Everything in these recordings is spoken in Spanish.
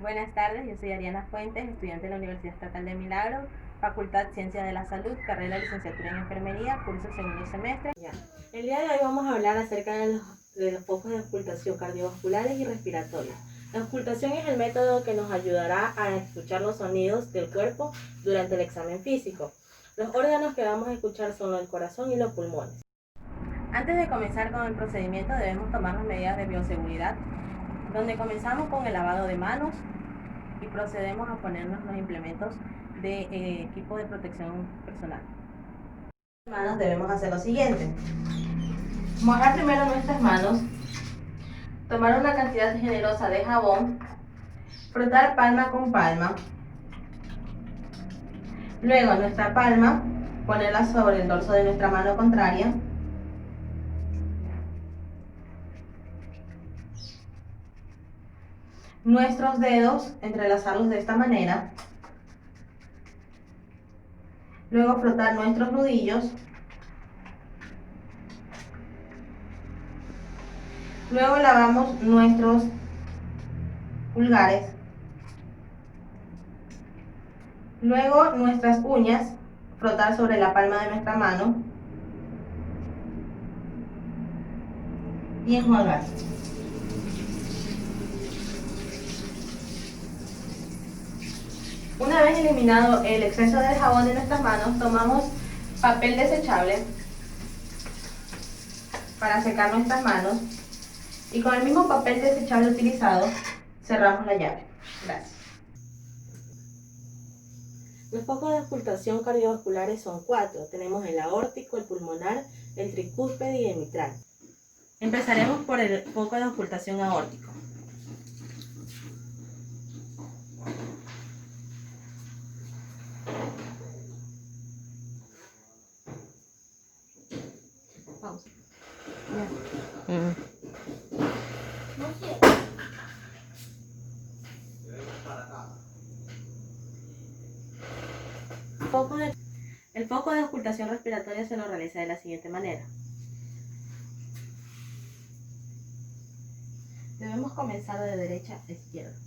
Buenas tardes, yo soy Ariana Fuentes, estudiante de la Universidad Estatal de Milagro, Facultad Ciencias de la Salud, carrera de licenciatura en Enfermería, curso segundo semestre. El día de hoy vamos a hablar acerca de los focos de auscultación cardiovasculares y respiratorios. La auscultación es el método que nos ayudará a escuchar los sonidos del cuerpo durante el examen físico. Los órganos que vamos a escuchar son el corazón y los pulmones. Antes de comenzar con el procedimiento debemos tomar las medidas de bioseguridad, donde comenzamos con el lavado de manos y procedemos a ponernos los implementos de equipo de protección personal. Manos debemos hacer lo siguiente: mojar primero nuestras manos, tomar una cantidad generosa de jabón, frotar palma con palma, luego nuestra palma ponerla sobre el dorso de nuestra mano contraria, nuestros dedos entrelazarlos de esta manera, luego frotar nuestros nudillos, luego lavamos nuestros pulgares, luego nuestras uñas, frotar sobre la palma de nuestra mano y enjuagar. Una vez eliminado el exceso del jabón de nuestras manos, tomamos papel desechable para secar nuestras manos y con el mismo papel desechable utilizado cerramos la llave. Gracias. Los focos de auscultación cardiovasculares son 4. Tenemos el aórtico, el pulmonar, el tricúspide y el mitral. Empezaremos por el foco de auscultación aórtico. Pausa. El foco de auscultación respiratoria se lo realiza de la siguiente manera. Debemos comenzar de derecha a izquierda.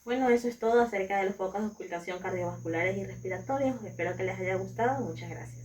Bueno, eso es todo acerca de los focos de auscultación cardiovasculares y respiratorios. Espero que les haya gustado. Muchas gracias.